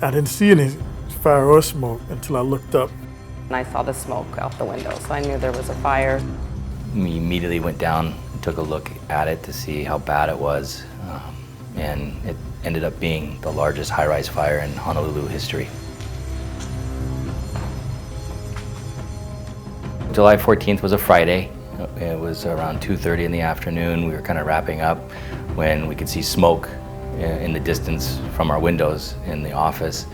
I didn't see any fire or smoke until I looked up. And I saw the smoke out the window, so I knew there was a fire. We immediately went down and took a look at it to see how bad it was, and it ended up being the largest high-rise fire in Honolulu history. July 14th was a Friday. It was around 2:30 in the afternoon. We were kind of wrapping up when we could see smoke in the distance from our windows in the office.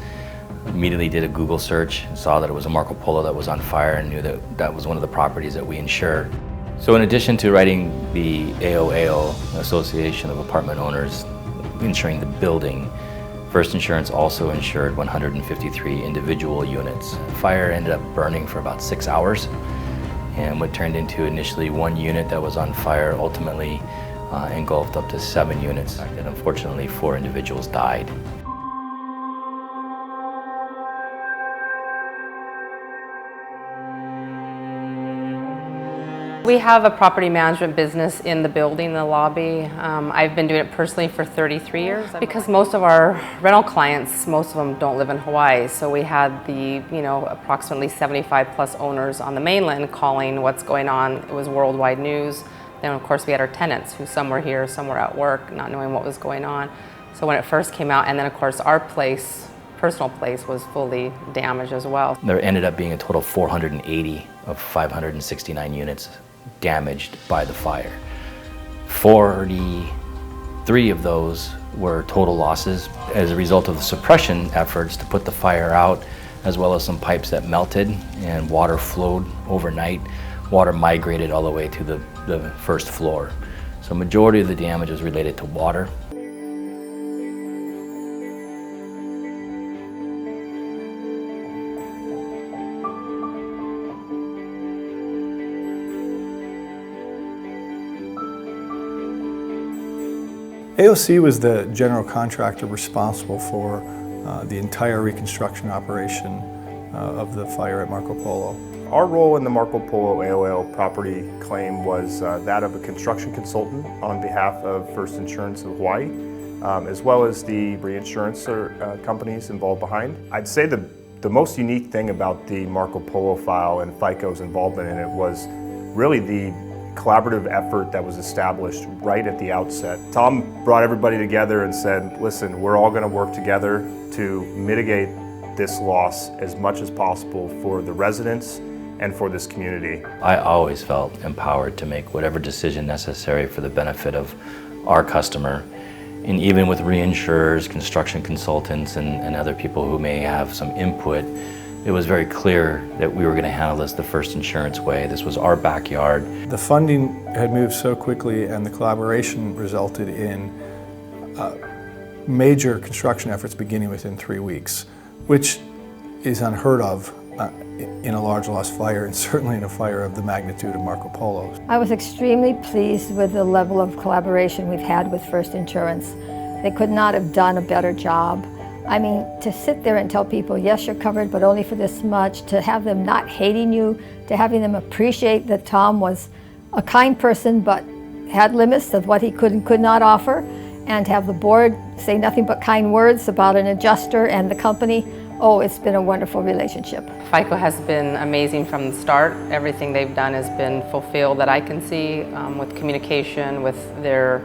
Immediately did a Google search, saw that it was a Marco Polo that was on fire, and knew that that was one of the properties that we insure. So in addition to writing the AOAO, Association of Apartment Owners, insuring the building, First Insurance also insured 153 individual units. The fire ended up burning for about 6 hours, and what turned into initially one unit that was on fire ultimately engulfed up to 7 units. And unfortunately, 4 individuals died. We have a property management business in the building, in the lobby. I've been doing it personally for 33 years. Because most of our rental clients, most of them don't live in Hawaii, so we had the, approximately 75 plus owners on the mainland calling what's going on. It was worldwide news. Then of course we had our tenants who some were here, some were at work, not knowing what was going on. So when it first came out, and then of course our place, personal place, was fully damaged as well. There ended up being a total of 480 of 569 units damaged by the fire. 43 of those were total losses as a result of the suppression efforts to put the fire out, as well as some pipes that melted and water flowed overnight. Water migrated all the way to the first floor. So majority of the damage is related to water. AOC was the general contractor responsible for the entire reconstruction operation of the fire at Marco Polo. Our role in the Marco Polo AOL property claim was that of a construction consultant on behalf of First Insurance of Hawaii, as well as the reinsurance companies involved behind. I'd say the most unique thing about the Marco Polo file and FICO's involvement in it was really the collaborative effort that was established right at the outset. Tom brought everybody together and said, listen, we're all going to work together to mitigate this loss as much as possible for the residents and for this community. I always felt empowered to make whatever decision necessary for the benefit of our customer. And even with reinsurers, construction consultants, and other people who may have some input, it was very clear that we were going to handle this the First Insurance way. This was our backyard. The funding had moved so quickly, and the collaboration resulted in major construction efforts beginning within 3 weeks, which is unheard of in a large loss fire, and certainly in a fire of the magnitude of Marco Polo. I was extremely pleased with the level of collaboration we've had with First Insurance. They could not have done a better job. I mean, to sit there and tell people, yes, you're covered, but only for this much, to have them not hating you, to having them appreciate that Tom was a kind person but had limits of what he could and could not offer, and to have the board say nothing but kind words about an adjuster and the company. Oh, it's been a wonderful relationship. FICO has been amazing from the start. Everything they've done has been fulfilled that I can see with communication, with their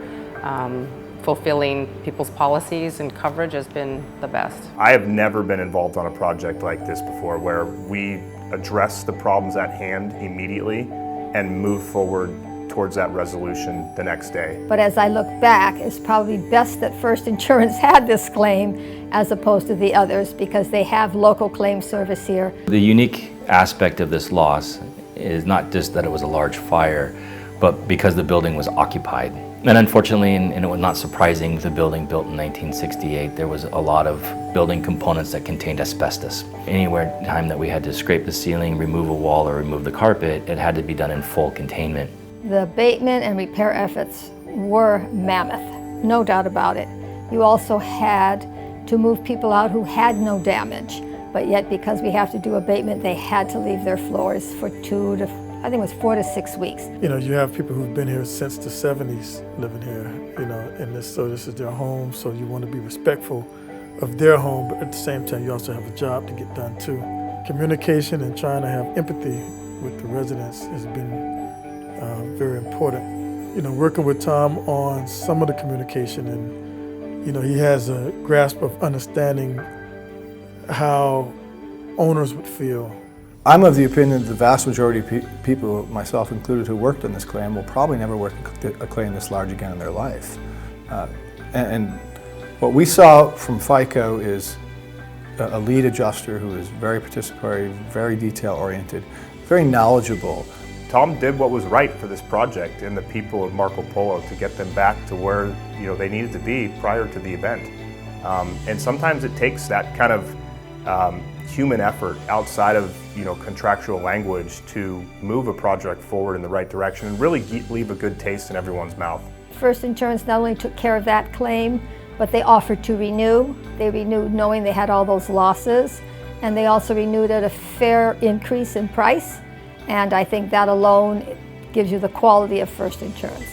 fulfilling people's policies, and coverage has been the best. I have never been involved on a project like this before, where we address the problems at hand immediately and move forward towards that resolution the next day. But as I look back, it's probably best that First Insurance had this claim as opposed to the others, because they have local claim service here. The unique aspect of this loss is not just that it was a large fire, but because the building was occupied. And unfortunately, and it was not surprising with a building built in 1968, there was a lot of building components that contained asbestos. Anywhere time that we had to scrape the ceiling, remove a wall, or remove the carpet, it had to be done in full containment. The abatement and repair efforts were mammoth, no doubt about it. You also had to move people out who had no damage, but yet because we have to do abatement, they had to leave their floors for 4 to 6 weeks. You have people who've been here since the 70s living here, and so this is their home, so you want to be respectful of their home, but at the same time, you also have a job to get done too. Communication and trying to have empathy with the residents has been very important. You know, working with Tom on some of the communication, and you know, he has a grasp of understanding how owners would feel. I'm of the opinion that the vast majority of people, myself included, who worked on this claim will probably never work a claim this large again in their life. And what we saw from FICO is a lead adjuster who is very participatory, very detail-oriented, very knowledgeable. Tom did what was right for this project and the people of Marco Polo to get them back to where they needed to be prior to the event. And sometimes it takes that kind of human effort outside of contractual language to move a project forward in the right direction and really leave a good taste in everyone's mouth. First Insurance not only took care of that claim, but they offered to renew. They renewed knowing they had all those losses, and they also renewed at a fair increase in price. And I think that alone gives you the quality of First Insurance.